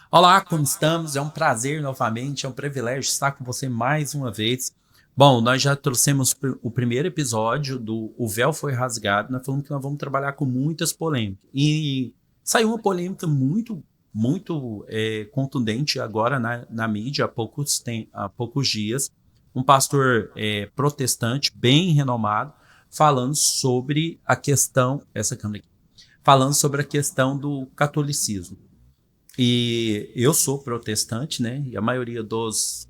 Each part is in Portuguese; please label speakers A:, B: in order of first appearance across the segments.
A: Olá, como estamos? É um prazer novamente, é um privilégio estar com você mais uma vez. Bom, nós já trouxemos o primeiro episódio do O Véu Foi Rasgado. Nós falamos que nós vamos trabalhar com muitas polêmicas. E saiu uma polêmica muito contundente agora na mídia há poucos dias. Um pastor protestante bem renomado falando sobre a questão, essa câmera aqui, falando sobre a questão do catolicismo. E eu sou protestante, né? E a maioria dos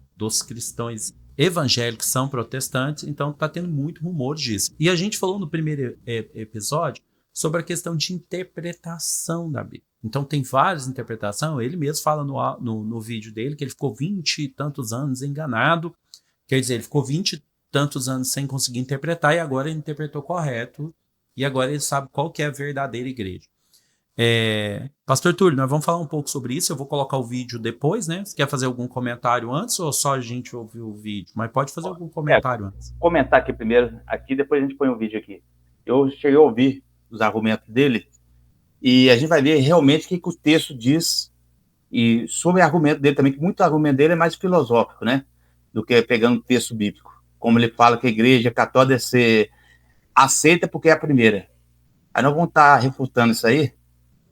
A: cristãos evangélicos são protestantes, então tá tendo muito rumor disso. E a gente falou no primeiro episódio sobre a questão de interpretação da Bíblia. Então tem várias interpretações, ele mesmo fala no vídeo dele que ele ficou 20 e tantos anos enganado, quer dizer, ele ficou 20 e tantos anos sem conseguir interpretar e agora ele interpretou correto e agora ele sabe qual que é a verdadeira igreja. Pastor Túlio, nós vamos falar um pouco sobre isso. Eu vou colocar o vídeo depois, né? Você quer fazer algum comentário antes ou só a gente ouvir o vídeo? Mas pode fazer algum comentário antes.
B: Comentar aqui primeiro, aqui depois a gente põe o vídeo aqui. Eu cheguei a ouvir os argumentos dele e a gente vai ver realmente o que o texto diz e sobre o argumento dele também, que muito argumento dele é mais filosófico, né? Do que pegando o texto bíblico. Como ele fala que a igreja católica deve ser aceita porque é a primeira. Aí nós vamos estar refutando isso aí.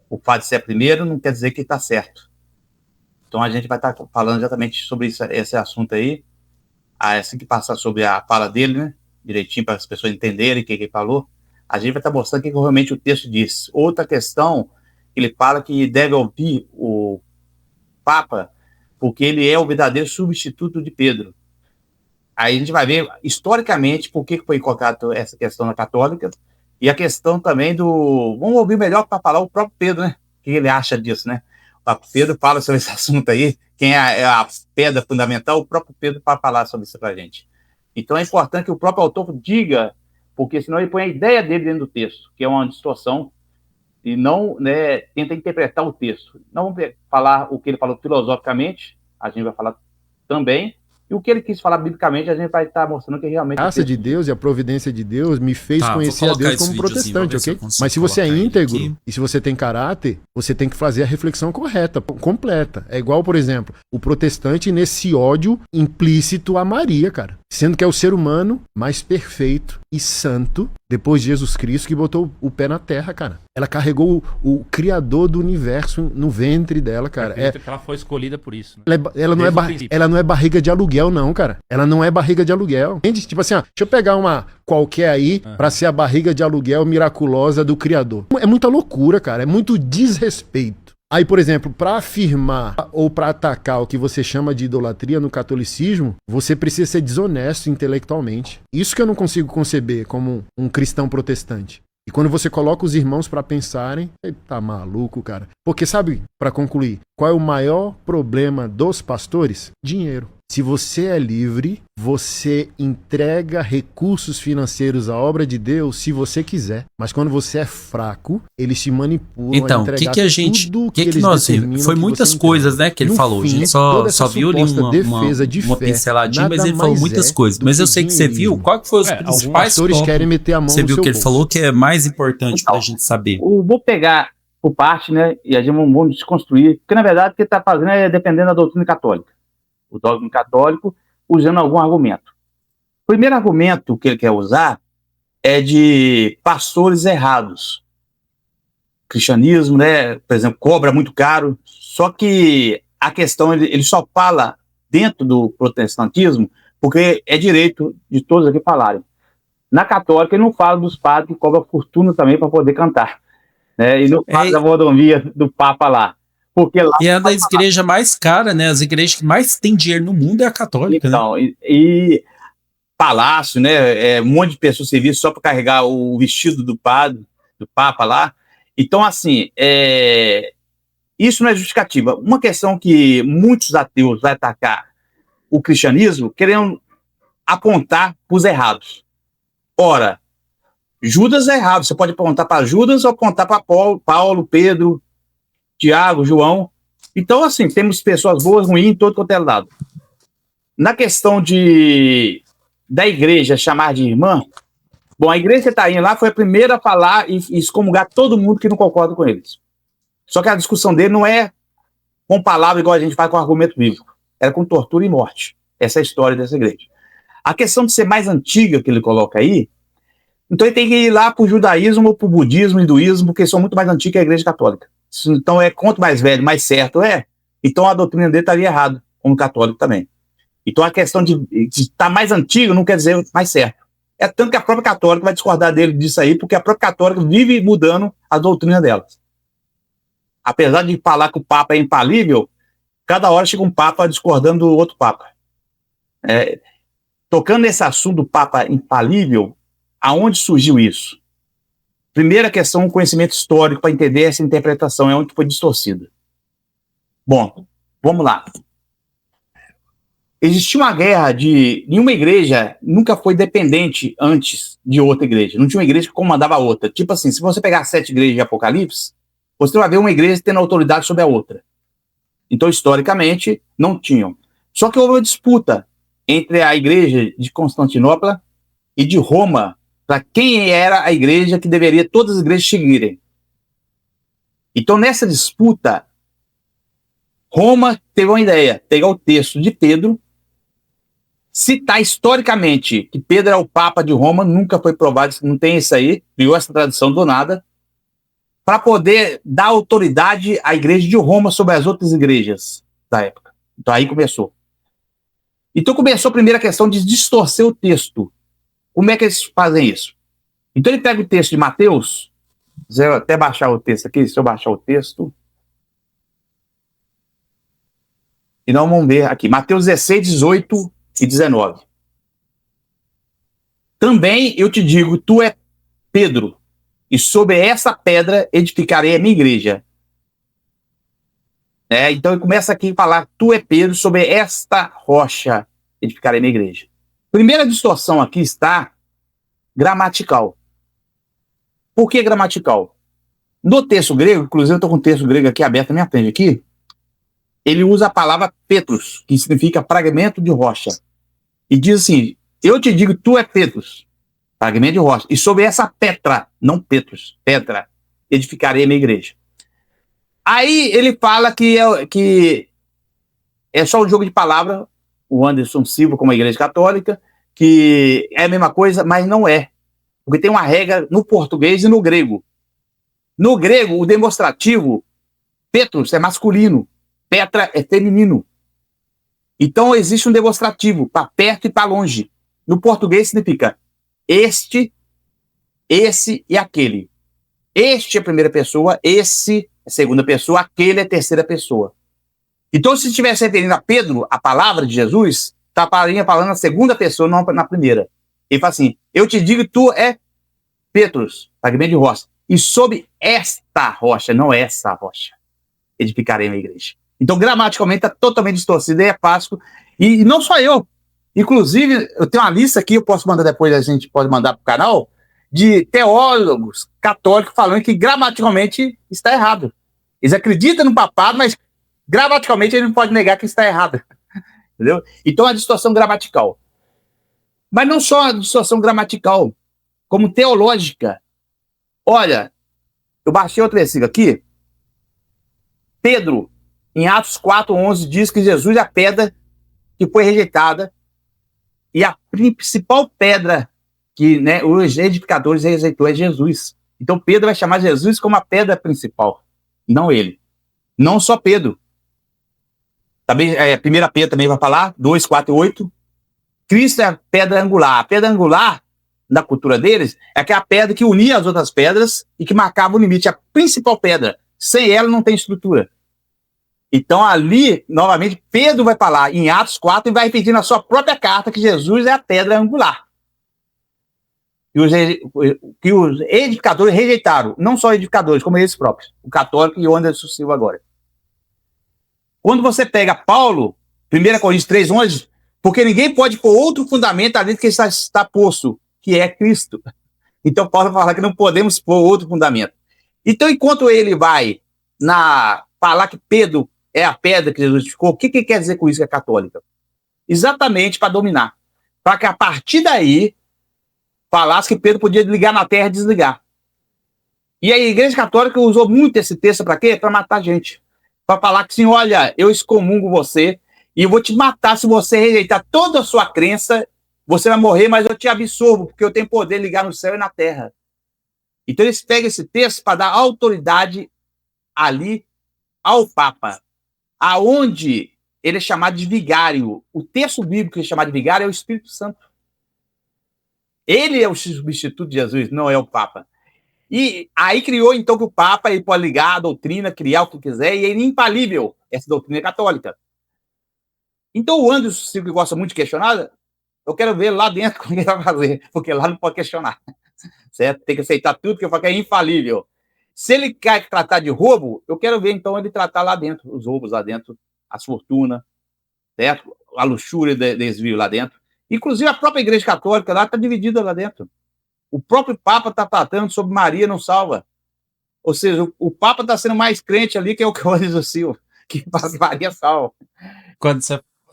B: O fato de ser a primeira não quer dizer que está certo. Então a gente vai estar falando exatamente sobre esse assunto aí, assim que passar sobre a fala dele, né, direitinho para as pessoas entenderem o que ele falou, a gente vai estar mostrando o que realmente o texto diz. Outra questão, ele fala que deve ouvir o Papa, porque ele é o verdadeiro substituto de Pedro. Aí a gente vai ver, historicamente, por que foi colocado essa questão na católica, e a questão também do... Vamos ouvir melhor para falar o próprio Pedro, né? O que ele acha disso, né? O Pedro fala sobre esse assunto aí, quem é a pedra fundamental, o próprio Pedro para falar sobre isso para a gente. Então é importante que o próprio autor diga, porque senão ele põe a ideia dele dentro do texto, que é uma distorção, e não, né, tenta interpretar o texto. Não vamos falar o que ele falou filosoficamente, a gente vai falar também, e o que ele quis falar biblicamente, a gente vai estar mostrando que realmente...
C: A graça de Deus e a providência de Deus me fez conhecer a Deus como protestante, ok? Mas se você é íntegro e se você tem caráter, você tem que fazer a reflexão correta, completa. É igual, por exemplo, o protestante nesse ódio implícito a Maria, cara. Sendo que é o ser humano mais perfeito e santo, depois de Jesus Cristo, que botou o pé na terra, cara. Ela carregou o Criador do universo no ventre dela, cara.
D: Que ela foi escolhida por isso.
C: Né? Ela não é barriga de aluguel, não, cara. Ela não é barriga de aluguel. Entende? Tipo assim, ó, deixa eu pegar uma qualquer aí pra ser a barriga de aluguel miraculosa do Criador. É muita loucura, cara. É muito desrespeito. Aí, por exemplo, para afirmar ou para atacar o que você chama de idolatria no catolicismo, você precisa ser desonesto intelectualmente. Isso que eu não consigo conceber como um cristão protestante. E quando você coloca os irmãos para pensarem, tá maluco, cara. Porque sabe, para concluir, qual é o maior problema dos pastores? Dinheiro. Se você é livre, você entrega recursos financeiros à obra de Deus se você quiser. Mas quando você é fraco, eles te manipulam
A: então,
C: a entregar
A: que a gente,
C: tudo
A: que nós vimos? Foi muitas coisas, né, que ele falou. A gente só viu ali uma pinceladinha, mas ele falou muitas coisas. Mas eu sei que você viu, qual que foi os principais
C: pastores querem meter a mão
A: você
C: no
A: viu
C: seu
A: que ele
C: bolso.
A: falou que é mais importante pra gente saber.
B: Vou pegar por parte, né, e a gente vamos desconstruir, porque na verdade o que ele está fazendo é dependendo da doutrina católica. O dogma católico usando algum argumento. O primeiro argumento que ele quer usar é de pastores errados. O cristianismo, né, por exemplo, cobra muito caro, só que a questão, ele só fala dentro do protestantismo porque é direito de todos aqui falarem. Na católica, ele não fala dos padres que cobram fortuna também para poder cantar. Né, e não fala da mordomia do Papa lá. Porque lá
A: e é das igrejas mais caras, né? As igrejas que mais tem dinheiro no mundo é a católica,
B: então,
A: né?
B: E palácio, né? Um monte de pessoas serviço só para carregar o vestido do padre, do Papa lá. Então, assim, isso não é justificativa. Uma questão que muitos ateus vão atacar o cristianismo querendo apontar para os errados. Ora, Judas é errado. Você pode apontar para Judas ou apontar para Paulo, Pedro, Tiago, João. Então, assim, temos pessoas boas, ruins, em todo quanto é lado. Na questão da igreja chamar de irmã, bom, a igreja que está indo lá foi a primeira a falar e excomungar todo mundo que não concorda com eles. Só que a discussão dele não é com palavra igual a gente faz com argumento bíblico. Era com tortura e morte. Essa é a história dessa igreja. A questão de ser mais antiga que ele coloca aí, então ele tem que ir lá para o judaísmo, para o budismo, hinduísmo, porque são muito mais antigos que a igreja católica. Então quanto mais velho, mais certo é. Então a doutrina dele estaria errada, como católico também. Então a questão de estar mais antigo não quer dizer mais certo. É tanto que a própria católica vai discordar dele disso aí, porque a própria católica vive mudando a doutrina delas. Apesar de falar que o Papa é infalível, cada hora chega um Papa discordando do outro Papa. Tocando nesse assunto do Papa infalível, aonde surgiu isso? Primeira questão, o conhecimento histórico para entender essa interpretação, é onde foi distorcida. Bom, vamos lá. Existia uma guerra de... Nenhuma igreja nunca foi dependente antes de outra igreja. Não tinha uma igreja que comandava a outra. Tipo assim, se você pegar 7 igrejas de Apocalipse, você vai ver uma igreja tendo autoridade sobre a outra. Então, historicamente, não tinham. Só que houve uma disputa entre a igreja de Constantinopla e de Roma, para quem era a igreja que deveria todas as igrejas seguirem. Então, nessa disputa, Roma teve uma ideia, pegar o texto de Pedro, citar historicamente que Pedro é o Papa de Roma, nunca foi provado, não tem isso aí, criou essa tradição do nada, para poder dar autoridade à igreja de Roma sobre as outras igrejas da época. Então aí começou. Então começou a primeira questão de distorcer o texto. Como é que eles fazem isso? Então ele pega o texto de Mateus, vou até baixar o texto aqui, se eu baixar o texto. E nós vamos ver aqui, Mateus 16, 18 e 19. Também eu te digo, tu é Pedro, e sobre essa pedra edificarei a minha igreja. Então ele começa aqui a falar, tu é Pedro, sobre esta rocha edificarei a minha igreja. Primeira distorção aqui está gramatical. Por que gramatical? No texto grego, inclusive eu estou com o texto grego aqui aberto na minha frente aqui, ele usa a palavra Petrus, que significa fragmento de rocha. E diz assim, eu te digo, tu é Petrus, fragmento de rocha. E sobre essa pedra, não Petrus, pedra, edificarei a minha igreja. Aí ele fala que é só um jogo de palavra, o Anderson Silva, como a igreja católica, que é a mesma coisa, mas não é. Porque tem uma regra no português e no grego. No grego, o demonstrativo, Petrus, é masculino. Petra é feminino. Então existe um demonstrativo para perto e para longe. No português significa este, esse e aquele. Este é a primeira pessoa, esse é a segunda pessoa, aquele é a terceira pessoa. Então, se estivesse referindo a Pedro, a palavra de Jesus, estaria falando na segunda pessoa, não na primeira. Ele fala assim, eu te digo, tu é Petrus, fragmento de rocha, e sob esta rocha, não essa rocha, edificarei a minha igreja. Então, gramaticalmente, está totalmente distorcido, e é fácil. E não só eu. Inclusive, eu tenho uma lista aqui, eu posso mandar depois, a gente pode mandar para o canal, de teólogos católicos falando que gramaticalmente está errado. Eles acreditam no papado, mas gramaticalmente ele não pode negar que está errado. Entendeu? Então, a distorção gramatical. Mas não só a distorção gramatical, como teológica. Olha, eu baixei outro versículo aqui. Pedro, em Atos 4:11, diz que Jesus é a pedra que foi rejeitada e a principal pedra que os edificadores rejeitou é Jesus. Então Pedro vai chamar Jesus como a pedra principal, não ele. Não só Pedro. Também, 1 Pedro também vai falar, 2, 4 e 8. Cristo é a pedra angular. A pedra angular, na cultura deles, é aquela pedra que unia as outras pedras e que marcava o limite, a principal pedra. Sem ela não tem estrutura. Então ali, novamente, Pedro vai falar em Atos 4 e vai repetir na sua própria carta que Jesus é a pedra angular. Que os edificadores rejeitaram, não só edificadores, como eles próprios, o católico e o Anderson Silva agora. Quando você pega Paulo, 1 Coríntios 3:11, porque ninguém pode pôr outro fundamento além do que está posto, que é Cristo. Então Paulo vai falar que não podemos pôr outro fundamento. Então, enquanto ele vai falar que Pedro é a pedra que Jesus ficou, o que quer dizer com isso que é católica? Exatamente para dominar. Para que a partir daí falasse que Pedro podia ligar na terra e desligar. E a Igreja Católica usou muito esse texto para quê? Para matar gente. para falar que assim, olha, eu excomungo você e eu vou te matar se você rejeitar toda a sua crença, você vai morrer, mas eu te absorvo, porque eu tenho poder de ligar no céu e na terra. Então eles pegam esse texto para dar autoridade ali ao Papa, aonde ele é chamado de vigário. O texto bíblico que é chamado de vigário é o Espírito Santo. Ele é o substituto de Jesus, não é o Papa. E aí criou, então, que o Papa ele pode ligar a doutrina, criar o que quiser, e ele é infalível. Essa doutrina é católica. Então o Anderson, que gosta muito de questionar, eu quero ver lá dentro como ele vai fazer, porque lá não pode questionar. Certo? Tem que aceitar tudo, que eu falo que é infalível. Se ele quer tratar de roubo, eu quero ver, então, ele tratar lá dentro, os roubos lá dentro, as fortunas, certo? A luxúria, desvio lá dentro. Inclusive, a própria Igreja Católica lá está dividida lá dentro. O próprio Papa está tratando sobre Maria não salva. Ou seja, o Papa está sendo mais crente ali que é o Cândido Silva, que Maria salva.
A: Quando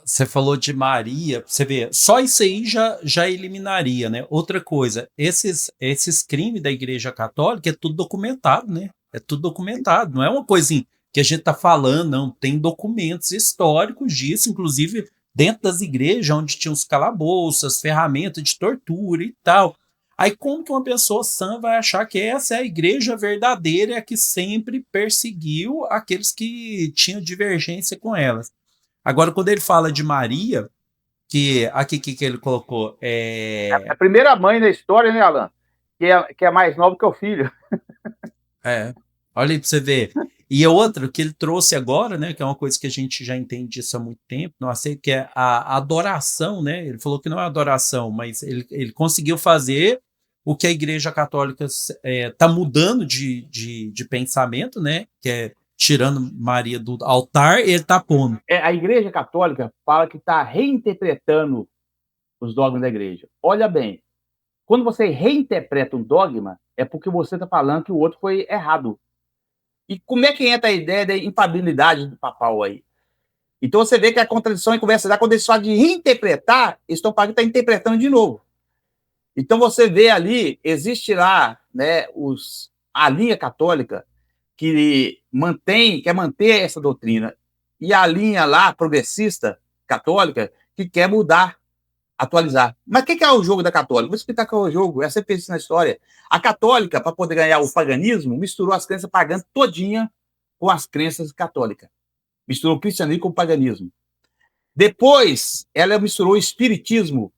A: você falou de Maria, você vê, só isso aí já eliminaria, né? Outra coisa, esses crimes da Igreja Católica é tudo documentado, né? É tudo documentado, não é uma coisinha que a gente tá falando, não. Tem documentos históricos disso, inclusive dentro das igrejas, onde tinha os calabouços, ferramentas de tortura e tal. Aí como que uma pessoa sã vai achar que essa é a igreja verdadeira, a que sempre perseguiu aqueles que tinham divergência com elas? Agora, quando ele fala de Maria, que aqui que ele colocou
B: É a primeira mãe da história, né, Alan? Que é mais nova que o filho.
A: olha aí pra você ver. E outra que ele trouxe agora, né, que é uma coisa que a gente já entende disso há muito tempo, não sei, que é a adoração, né? Ele falou que não é adoração, mas ele conseguiu fazer o que a Igreja Católica tá mudando de pensamento, né? Que é tirando Maria do altar, ele tá pondo.
B: A Igreja Católica fala que está reinterpretando os dogmas da igreja. Olha bem, quando você reinterpreta um dogma, é porque você está falando que o outro foi errado. E como é que entra a ideia da infabilidade do papal aí? Então você vê que a contradição em conversa dá, quando eles falam de reinterpretar, eles estão falando que está interpretando de novo. Então você vê ali, existe lá, né, a linha católica que quer manter essa doutrina, e a linha lá, progressista, católica, que quer mudar, atualizar. Mas o que é o jogo da católica? Vou explicar qual é o jogo, é sempre isso na história. A católica, para poder ganhar o paganismo, misturou as crenças pagãs todinha com as crenças católicas. Misturou o cristianismo com o paganismo. Depois, ela misturou o espiritismo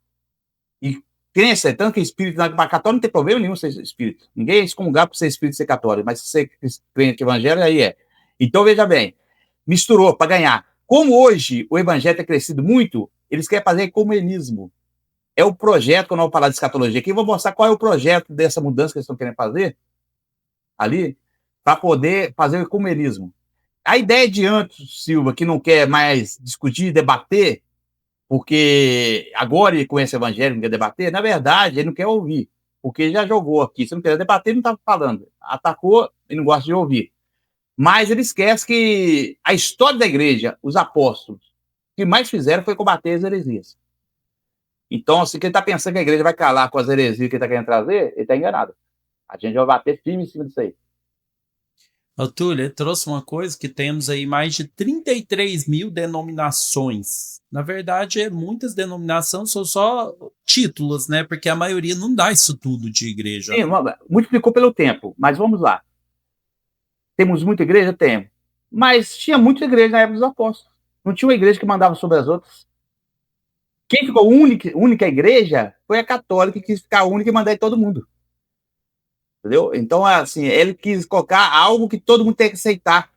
B: e crença, tanto que espírito na católica não tem problema nenhum ser espírito. Ninguém é excomungar por ser espírito e ser católico, mas se você crê que evangelho, aí é. Então, veja bem, misturou para ganhar. Como hoje o evangelho tem crescido muito, eles querem fazer ecumenismo. É o projeto, quando eu vou falar de escatologia aqui, eu vou mostrar qual é o projeto dessa mudança que eles estão querendo fazer ali, para poder fazer o ecumenismo. A ideia de Anderson Silva, que não quer mais discutir, debater, porque agora ele conhece o evangelho, não quer debater, na verdade, ele não quer ouvir, porque ele já jogou aqui. Se não quer debater, ele não está falando. Atacou e não gosta de ouvir. Mas ele esquece que a história da igreja, os apóstolos, o que mais fizeram foi combater as heresias. Então, assim, quem está pensando que a igreja vai calar com as heresias que ele está querendo trazer, ele está enganado. A gente vai bater firme em cima disso aí.
A: O Túlio, ele trouxe uma coisa que temos aí mais de 33 mil denominações. Na verdade, muitas denominações são só títulos, né? Porque a maioria não dá isso tudo de igreja.
B: Sim, multiplicou pelo tempo, mas vamos lá. Temos muita igreja? Temos. Mas tinha muita igreja na época dos apóstolos. Não tinha uma igreja que mandava sobre as outras. Quem ficou única igreja foi a católica, que quis ficar única e mandar em todo mundo. Entendeu? Então, assim, ele quis colocar algo que todo mundo tem que aceitar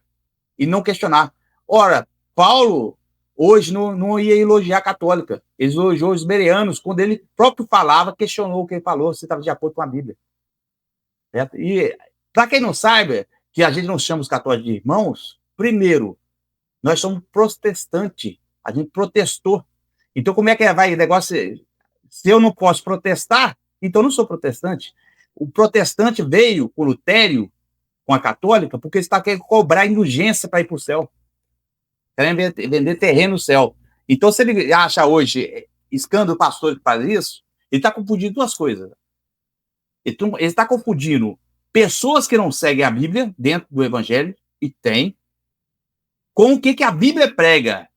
B: e não questionar. Ora, Paulo hoje não ia elogiar a católica. Ele elogiou os bereanos, quando ele próprio falava, questionou o que ele falou, se estava de acordo com a Bíblia. Certo? E, para quem não saiba, que a gente não chama os católicos de irmãos, primeiro, nós somos protestantes. A gente protestou. Então, como é que vai o negócio? Se eu não posso protestar, então eu não sou protestante. O protestante veio com Lutério, com a católica, porque está querendo cobrar indulgência para ir para o céu. Querendo vender terreno no céu. Então, se ele acha hoje escândalo pastor que faz isso, ele está confundindo duas coisas. Ele está confundindo pessoas que não seguem a Bíblia dentro do evangelho, e tem, com o que a Bíblia prega.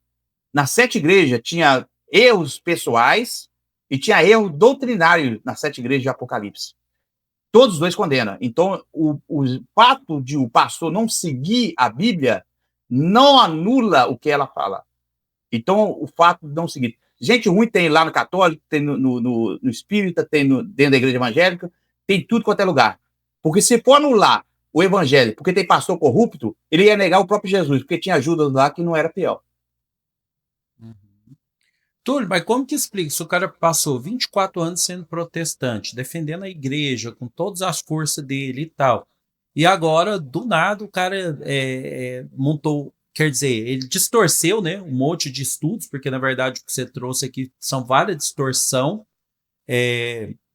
B: Nas 7 igrejas tinha erros pessoais e tinha erro doutrinário nas 7 igrejas de Apocalipse. Todos os dois condenam. Então, o fato de o pastor não seguir a Bíblia não anula o que ela fala. Então, o fato de não seguir. Gente ruim tem lá no católico, tem no espírita, tem dentro da igreja evangélica, tem tudo quanto é lugar. Porque se for anular o evangelho, porque tem pastor corrupto, ele ia negar o próprio Jesus, porque tinha Judas lá que não era fiel.
A: Túlio, mas como que explica? Se o cara passou 24 anos sendo protestante, defendendo a igreja, com todas as forças dele e tal, e agora, do nada, o cara montou, quer dizer, ele distorceu, né, um monte de estudos, porque na verdade o que você trouxe aqui são várias distorções.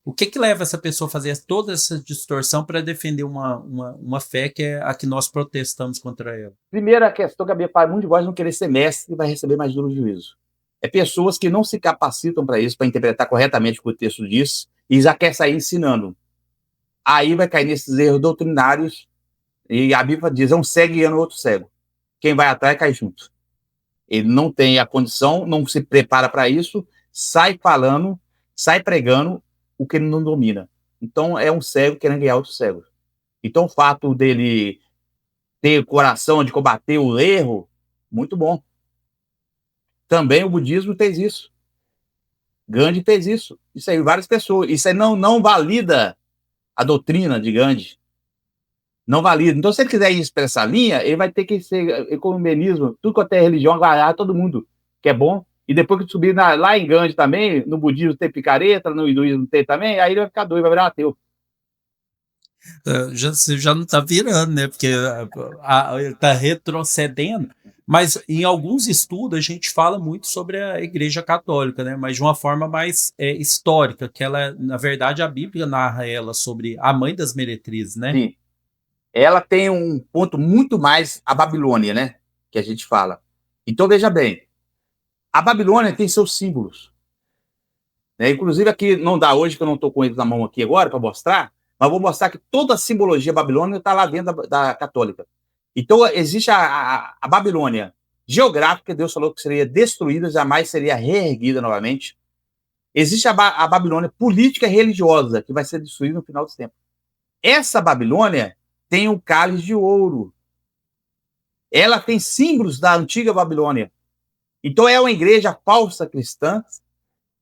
A: O que leva essa pessoa a fazer toda essa distorção para defender uma fé que é a que nós protestamos contra ela?
B: Primeira questão que a Bíblia fala, muitos de vós não querer ser mestre e vai receber mais duro juízo. É pessoas que não se capacitam para isso, para interpretar corretamente o que o texto diz, e já quer sair ensinando. Aí vai cair nesses erros doutrinários, e a Bíblia diz, é um cego guiando outro cego. Quem vai atrás cai junto. Ele não tem a condição, não se prepara para isso, sai falando, sai pregando o que ele não domina. Então é um cego querendo guiar outro cego. Então o fato dele ter coração de combater o erro, muito bom. Também o budismo fez isso. Gandhi fez isso. Isso aí, várias pessoas. Isso aí não valida a doutrina de Gandhi. Não valida. Então, se ele quiser ir expressar a linha, ele vai ter que ser ecumenismo, tudo quanto é religião, agarrar todo mundo, que é bom. E depois que subir lá em Gandhi também, no budismo tem picareta, no hinduísmo tem também, aí ele vai ficar doido, vai virar ateu.
A: Você já não está virando, né? Porque ele está retrocedendo. Mas em alguns estudos a gente fala muito sobre a Igreja Católica, né? Mas de uma forma mais histórica, que ela, na verdade, a Bíblia narra ela sobre a mãe das meretrizes, né?
B: Sim. Ela tem um ponto muito mais a Babilônia, né? Que a gente fala. Então, veja bem, a Babilônia tem seus símbolos. Né? Inclusive, aqui não dá hoje, que eu não estou com eles na mão aqui agora para mostrar, mas vou mostrar que toda a simbologia babilônica está lá dentro da católica. Então, existe a Babilônia geográfica, Deus falou que seria destruída, jamais seria reerguida novamente. Existe a Babilônia política e religiosa, que vai ser destruída no final dos tempos. Essa Babilônia tem um cálice de ouro. Ela tem símbolos da antiga Babilônia. Então, é uma igreja falsa cristã,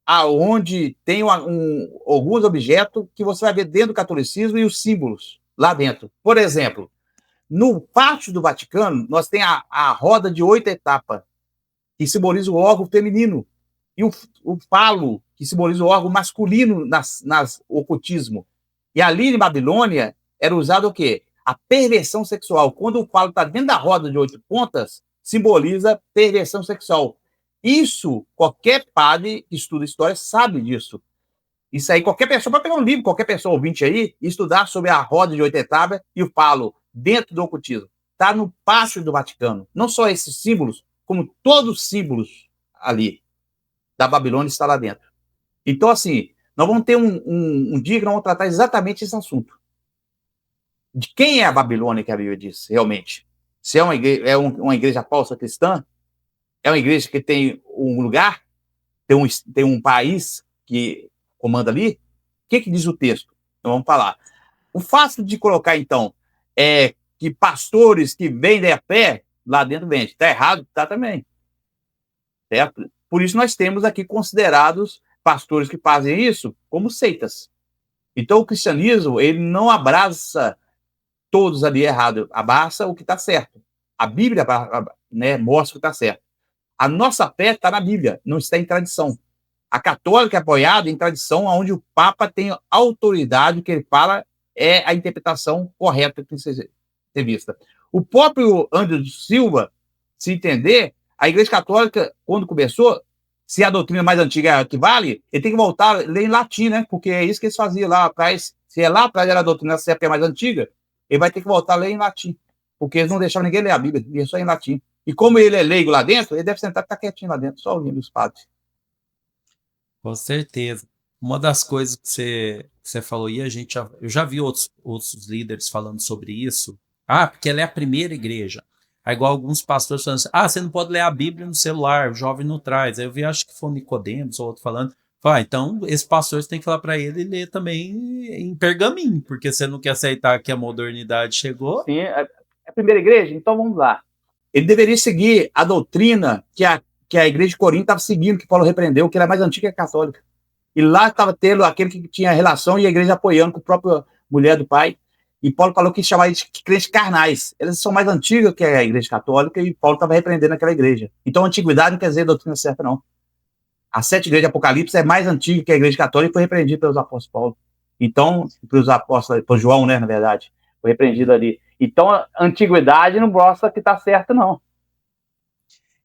B: aonde tem alguns objetos que você vai ver dentro do catolicismo e os símbolos lá dentro. Por exemplo, no pátio do Vaticano, nós temos a roda de 8 etapas, que simboliza o órgão feminino, e o falo, que simboliza o órgão masculino nas ocultismo. E ali em Babilônia era usado o quê? A perversão sexual. Quando o falo está dentro da roda de 8 pontas, simboliza perversão sexual. Isso, qualquer padre que estuda história sabe disso. Isso aí, qualquer pessoa, pode pegar um livro, qualquer pessoa ouvinte aí, e estudar sobre a roda de 8 etapas e o falo dentro do ocultismo. Está no pátio do Vaticano. Não só esses símbolos, como todos os símbolos ali da Babilônia está lá dentro. Então, assim, nós vamos ter um dia que nós vamos tratar exatamente esse assunto. De quem é a Babilônia que a Bíblia diz, realmente? Se é uma igreja falsa cristã, é uma igreja que tem um lugar, tem um país que comanda ali. O que diz o texto? Então vamos falar. O fato de colocar, então, que pastores que vendem a fé, lá dentro vende. Está errado? Está também. Certo? Por isso nós temos aqui considerados pastores que fazem isso como seitas. Então o cristianismo, ele não abraça todos ali errado, abraça o que está certo. A Bíblia, né, mostra o que está certo. A nossa fé está na Bíblia, não está em tradição. A católica é apoiada em tradição, onde o Papa tem autoridade, o que ele fala é a interpretação correta que tem que ser vista. O próprio André Silva, se entender, a Igreja Católica, quando começou, se a doutrina mais antiga é a que vale, ele tem que voltar a ler em latim, né? Porque é isso que eles faziam lá atrás. Se lá atrás era a doutrina, se é mais antiga, ele vai ter que voltar a ler em latim. Porque eles não deixavam ninguém ler a Bíblia, lia só em latim. E como ele é leigo lá dentro, ele deve sentar e ficar quietinho lá dentro, só ouvindo os padres.
A: Com certeza. Uma das coisas que você falou aí, eu já vi outros líderes falando sobre isso. Porque ela é a primeira igreja. Aí igual alguns pastores falando assim, você não pode ler a Bíblia no celular, o jovem não traz. Aí eu vi, acho que foi o Nicodemos ou outro falando, então esse pastor você tem que falar para ele ler também em pergaminho, porque você não quer aceitar que a modernidade chegou.
B: Sim, é a primeira igreja? Então vamos lá. Ele deveria seguir a doutrina que a igreja de Corinto estava seguindo, que Paulo repreendeu, que era mais antiga que a católica. E lá estava tendo aquele que tinha relação e a igreja apoiando com a própria mulher do pai. E Paulo falou que chamava eles de crentes carnais. Eles são mais antigos que a igreja católica e Paulo estava repreendendo aquela igreja. Então a antiguidade não quer dizer a doutrina certa, não. A 7 igreja de Apocalipse é mais antiga que a igreja católica e foi repreendida pelos apóstolos Paulo. Então, pelos apóstolos, por João, né, na verdade, foi repreendido ali. Então, a antiguidade não mostra que está certo, não.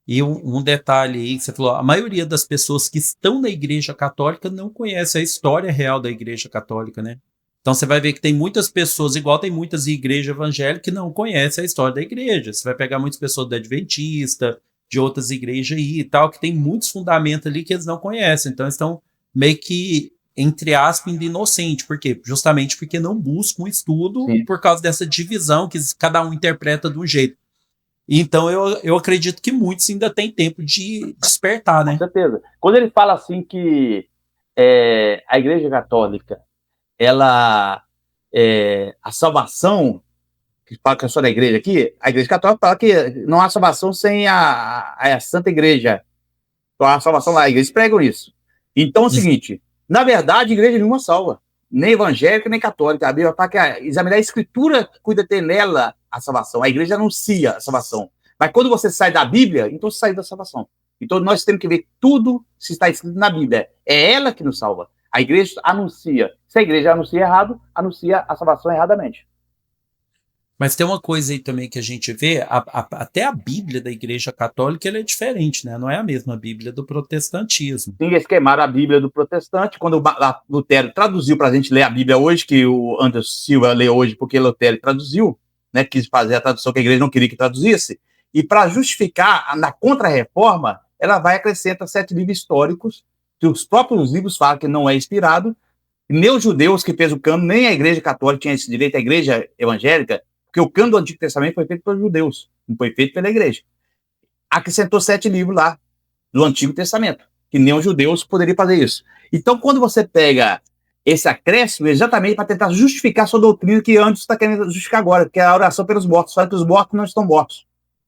A: E um detalhe aí que você falou, a maioria das pessoas que estão na igreja católica não conhece a história real da igreja católica, né? Então você vai ver que tem muitas pessoas, igual tem muitas igrejas evangélicas que não conhecem a história da igreja. Você vai pegar muitas pessoas da Adventista, de outras igrejas aí e tal, que tem muitos fundamentos ali que eles não conhecem. Então eles estão meio que, entre aspas, inocente. Por quê? Justamente porque não buscam um estudo. Sim. Por causa dessa divisão que cada um interpreta de um jeito. Então eu acredito que muitos ainda têm tempo de despertar, né?
B: Com certeza. Quando ele fala assim que a igreja católica, ela, a salvação, que fala que é só da igreja aqui, a igreja católica fala que não há salvação sem a Santa Igreja. Então há salvação lá, a igreja pregam isso. Então é o seguinte, na verdade, a igreja nenhuma salva, nem evangélica, nem católica. A Bíblia fala que examinar a escritura que cuida de ter nela a salvação. A igreja anuncia a salvação. Mas quando você sai da Bíblia, então você sai da salvação. Então nós temos que ver tudo se está escrito na Bíblia. É ela que nos salva. A igreja anuncia. Se a igreja anuncia errado, anuncia a salvação erradamente.
A: Mas tem uma coisa aí também que a gente vê, até a Bíblia da Igreja Católica ela é diferente, né? Não é a mesma Bíblia do protestantismo.
B: Sim, eles queimaram a Bíblia do protestante. Quando o Lutero traduziu para a gente ler a Bíblia hoje, que o Anderson Silva lê hoje porque Lutero traduziu, né? Quis fazer a tradução que a igreja não queria que traduzisse. E para justificar, na Contra-Reforma, ela vai acrescentar 7 livros históricos, que os próprios livros falam que não é inspirado. Nem os judeus que fez o cano, nem a igreja católica tinha esse direito, a igreja evangélica, porque o cano do Antigo Testamento foi feito pelos judeus, não foi feito pela igreja. Acrescentou 7 livros lá, do Antigo Testamento, que nem os judeus poderiam fazer isso. Então, quando você pega esse acréscimo, exatamente para tentar justificar a sua doutrina que antes está querendo justificar agora, que é a oração pelos mortos, fala que os mortos não estão mortos.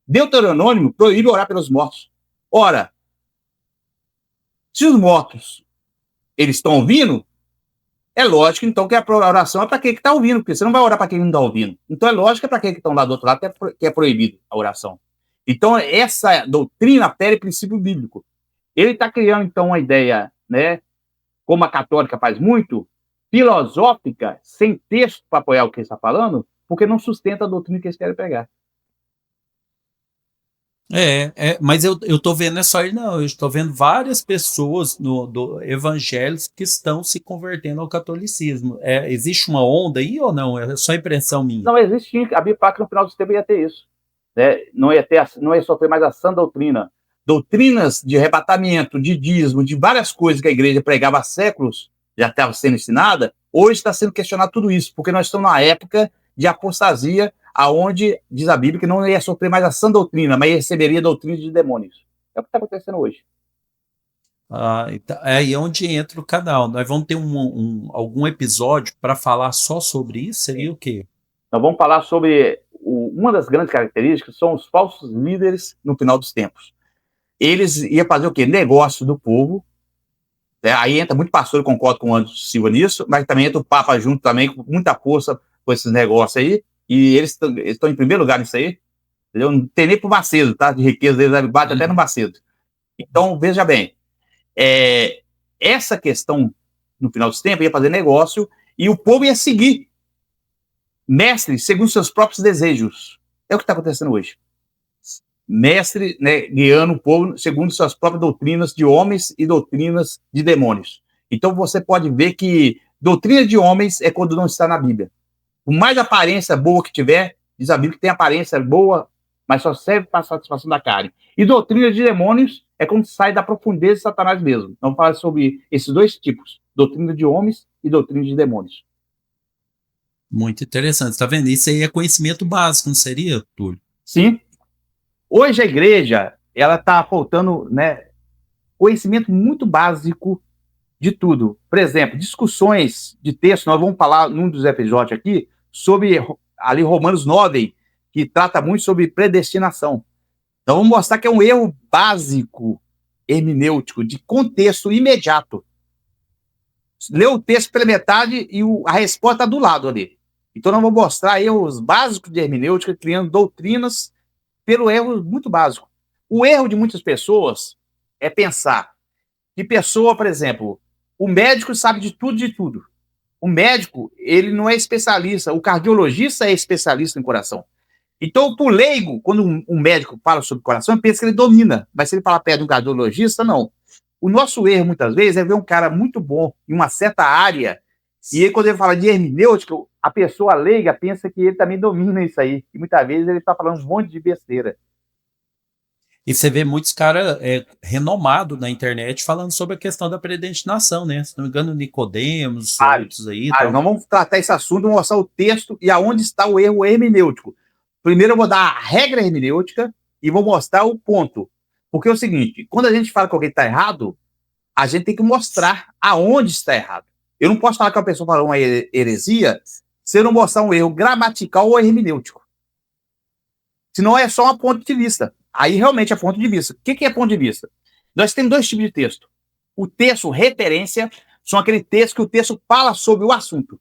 B: Deuteronômio proíbe orar pelos mortos. Ora, se os mortos eles estão ouvindo, é lógico, então, que a oração é para quem está ouvindo, porque você não vai orar para quem não está ouvindo. Então, é lógico que é para quem estão lá do outro lado que é proibido a oração. Então, essa doutrina fere princípio bíblico. Ele está criando, então, uma ideia, né, como a católica faz muito, filosófica, sem texto para apoiar o que ele está falando, porque não sustenta a doutrina que eles querem pegar.
A: Mas eu tô vendo, não é só ele não, eu estou vendo várias pessoas evangélicos que estão se convertendo ao catolicismo. Existe uma onda aí ou não? É só impressão minha?
B: Não, existe sim. A Bíblia fala que no final do tempo ia ter isso. Né? Não ia sofrer mais a sã doutrina. Doutrinas de arrebatamento, de dízimo, de várias coisas que a igreja pregava há séculos, já estava sendo ensinada, hoje está sendo questionado tudo isso, porque nós estamos numa época de apostasia, aonde diz a Bíblia que não ia sofrer mais a sã doutrina, mas receberia a doutrina de demônios. É o que está acontecendo hoje.
A: É aí onde entra o canal. Nós vamos ter algum episódio para falar só sobre isso? Seria o quê?
B: Nós vamos falar sobre uma das grandes características são os falsos líderes no final dos tempos. Eles iam fazer o quê? Negócio do povo. Aí entra muito pastor, eu concordo com o Anderson Silva nisso, mas também entra o Papa junto também, com muita força com esses negócios aí, e eles estão em primeiro lugar nisso aí. Entendeu? Não tem nem pro Macedo, tá? De riqueza deles, bate até no Macedo. Então, veja bem, essa questão, no final dos tempos, ia fazer negócio, e o povo ia seguir mestres segundo seus próprios desejos. É o que está acontecendo hoje. Mestre, né, guiando o povo segundo suas próprias doutrinas de homens e doutrinas de demônios. Então você pode ver que doutrina de homens é quando não está na Bíblia. Por mais aparência boa que tiver, diz a Bíblia que tem aparência boa, mas só serve para a satisfação da carne. E doutrina de demônios é quando sai da profundeza de Satanás mesmo. Vamos falar sobre esses dois tipos, doutrina de homens e doutrina de demônios.
A: Muito interessante, tá vendo? Isso aí é conhecimento básico, não seria, Túlio?
B: Sim. Hoje a igreja, ela está faltando, né, conhecimento muito básico de tudo. Por exemplo, discussões de texto, nós vamos falar num dos episódios aqui sobre ali Romanos 9, que trata muito sobre predestinação. Então vamos mostrar que é um erro básico hermenêutico, de contexto imediato. Lê o texto pela metade e a resposta está do lado ali. Então nós vamos mostrar erros básicos de hermenêutica, criando doutrinas pelo erro muito básico. O erro de muitas pessoas é pensar que pessoa, por exemplo, o médico sabe de tudo, de tudo. O médico, ele não é especialista, o cardiologista é especialista em coração. Então, por leigo, quando um médico fala sobre coração, ele pensa que ele domina, mas se ele falar perto de um cardiologista, não. O nosso erro, muitas vezes, é ver um cara muito bom em uma certa área, e aí, quando ele fala de hermenêutica, a pessoa leiga pensa que ele também domina isso aí, e muitas vezes ele está falando um monte de besteira.
A: E você vê muitos caras renomados na internet falando sobre a questão da predestinação, né? Se não me engano, Nicodemos, outros aí.
B: Nós vamos tratar esse assunto, mostrar o texto e aonde está o erro hermenêutico. Primeiro eu vou dar a regra hermenêutica e vou mostrar o ponto. Porque é o seguinte, quando a gente fala que alguém está errado, a gente tem que mostrar aonde está errado. Eu não posso falar que a pessoa falou uma heresia se eu não mostrar um erro gramatical ou hermenêutico. Senão é só um ponto de vista. Aí realmente é ponto de vista. O que é ponto de vista? Nós temos dois tipos de texto. O texto referência são aquele texto que o texto fala sobre o assunto.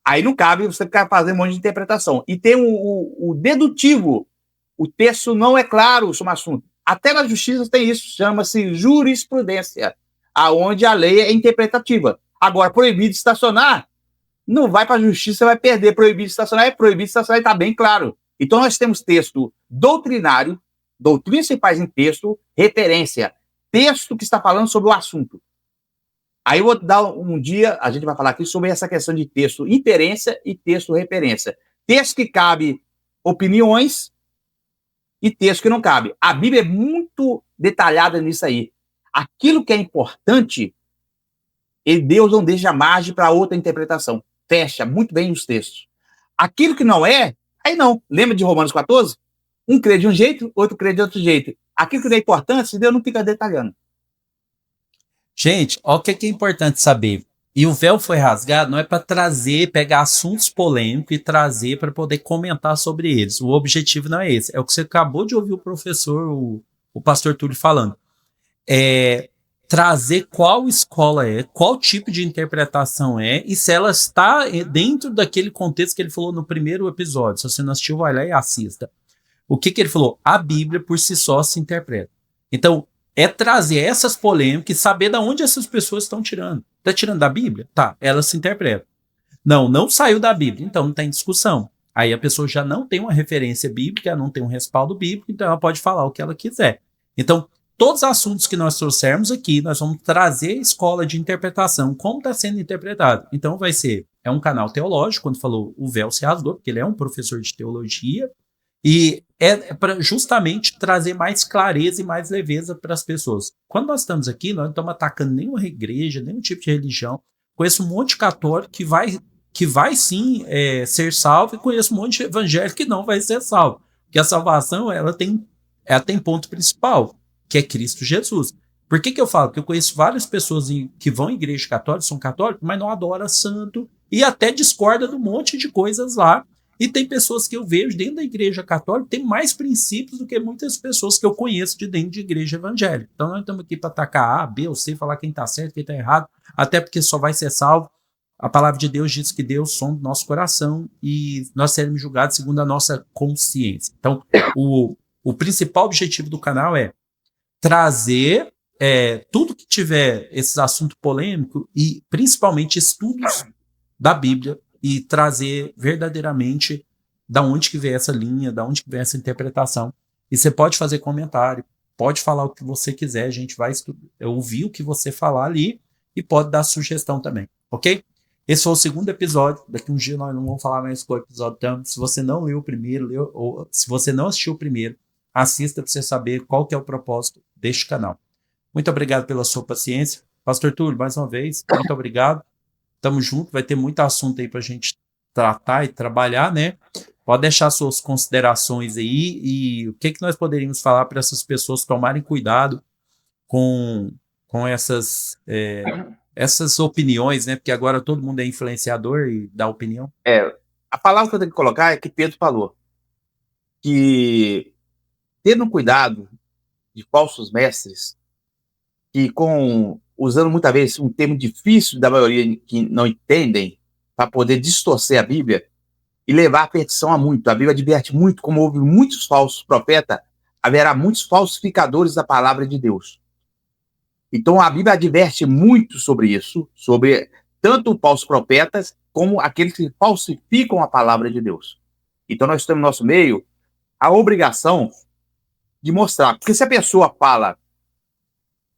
B: Aí não cabe você ficar fazendo um monte de interpretação. E tem o dedutivo. O texto não é claro sobre o assunto. Até na justiça tem isso, chama-se jurisprudência, aonde a lei é interpretativa. Agora, proibido de estacionar, não vai para a justiça, vai perder. Proibido de estacionar e está bem claro. Então, nós temos texto doutrinário, doutrina se faz em texto, referência, texto que está falando sobre o assunto. Aí eu vou dar um dia, a gente vai falar aqui sobre essa questão de texto inferência e texto referência. Texto que cabe opiniões e texto que não cabe. A Bíblia é muito detalhada nisso aí. Aquilo que é importante, Deus não deixa margem para outra interpretação. Fecha muito bem os textos. Aquilo que não é, aí não. Lembra de Romanos 14? Um crê de um jeito, outro crê de outro jeito. Aquilo que não é importante, Deus não fica detalhando.
A: Gente, olha o que é importante saber. E o véu foi rasgado não é para pegar assuntos polêmicos e trazer para poder comentar sobre eles. O objetivo não é esse. É o que você acabou de ouvir o professor, o pastor Túlio falando. É trazer qual escola é, qual tipo de interpretação é e se ela está dentro daquele contexto que ele falou no primeiro episódio. Se você não assistiu, vai lá e assista. O que ele falou? A Bíblia por si só se interpreta. Então, é trazer essas polêmicas e saber de onde essas pessoas estão tirando. Está tirando da Bíblia? Tá, ela se interpreta. Não saiu da Bíblia, então não tem discussão. Aí a pessoa já não tem uma referência bíblica, não tem um respaldo bíblico, então ela pode falar o que ela quiser. Então, todos os assuntos que nós trouxermos aqui, nós vamos trazer a escola de interpretação, como está sendo interpretado. Então vai ser, é um canal teológico, quando falou o véu se rasgou, porque ele é um professor de teologia, e é para justamente trazer mais clareza e mais leveza para as pessoas. Quando nós estamos aqui, nós não estamos atacando nenhuma igreja, nenhum tipo de religião. Conheço um monte de católico que vai sim ser salvo, e conheço um monte de evangélico que não vai ser salvo. Porque a salvação ela tem ponto principal, que é Cristo Jesus. Por que eu falo? Porque eu conheço várias pessoas que vão em igreja católica, são católicos, mas não adoram santo e até discorda de um monte de coisas lá. E tem pessoas que eu vejo dentro da igreja católica que tem mais princípios do que muitas pessoas que eu conheço de dentro de igreja evangélica. Então nós estamos aqui para atacar A, B ou C, falar quem está certo, quem está errado, até porque só vai ser salvo. A palavra de Deus diz que Deus sonda o nosso coração e nós seremos julgados segundo a nossa consciência. Então o principal objetivo do canal é trazer tudo que tiver esses assuntos polêmicos e principalmente estudos da Bíblia e trazer verdadeiramente da onde que vem essa linha, da onde que vem essa interpretação. E você pode fazer comentário, pode falar o que você quiser, a gente vai ouvir o que você falar ali e pode dar sugestão também, ok? Esse foi o segundo episódio, daqui um dia nós não vamos falar mais qual episódio estamos. Se você não leu o primeiro, ou se você não assistiu o primeiro, assista para você saber qual que é o propósito deste canal. Muito obrigado pela sua paciência. Pastor Túlio, mais uma vez, muito obrigado. Tamo junto, vai ter muito assunto aí pra gente tratar e trabalhar, né? Pode deixar suas considerações aí e o que nós poderíamos falar para essas pessoas tomarem cuidado com essas opiniões, né? Porque agora todo mundo é influenciador e dá opinião.
B: A palavra que eu tenho que colocar é que Pedro falou, que tendo cuidado de falsos mestres, que usando muitas vezes um termo difícil da maioria que não entendem, para poder distorcer a Bíblia e levar a perdição a muito. A Bíblia adverte muito, como houve muitos falsos profetas, haverá muitos falsificadores da palavra de Deus. Então a Bíblia adverte muito sobre isso, sobre tanto falsos profetas como aqueles que falsificam a palavra de Deus. Então nós temos no nosso meio a obrigação de mostrar, porque se a pessoa fala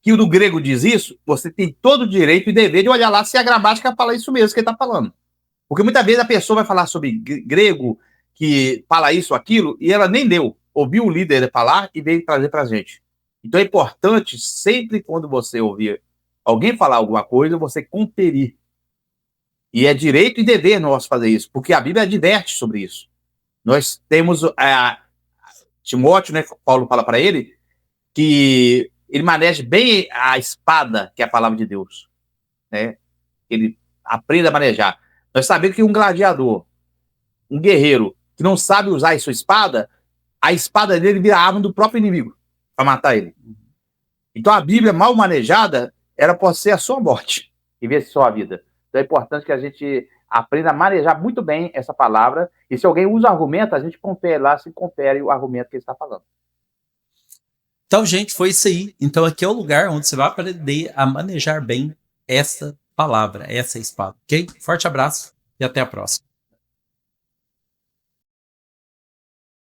B: que o do grego diz isso, você tem todo o direito e dever de olhar lá se a gramática fala isso mesmo que ele está falando. Porque muitas vezes a pessoa vai falar sobre grego, que fala isso ou aquilo, e ela nem leu, ouviu o líder falar e veio trazer para a gente. Então é importante, sempre quando você ouvir alguém falar alguma coisa, você conferir. E é direito e dever nosso fazer isso, porque a Bíblia adverte sobre isso. Nós temos Timóteo, né, Paulo fala para ele, que ele maneja bem a espada, que é a palavra de Deus. Né? Ele aprenda a manejar. Nós sabemos que um gladiador, um guerreiro, que não sabe usar a sua espada, a espada dele vira arma do próprio inimigo para matar ele. Então a Bíblia mal manejada, ela pode ser a sua morte, em vez de sua vida. Então é importante que a gente aprenda a manejar muito bem essa palavra, e se alguém usa argumento, a gente confere lá, se confere o argumento que ele está falando.
A: Então, gente, foi isso aí. Então aqui é o lugar onde você vai aprender a manejar bem essa palavra, essa espada, ok? Forte abraço e até a próxima.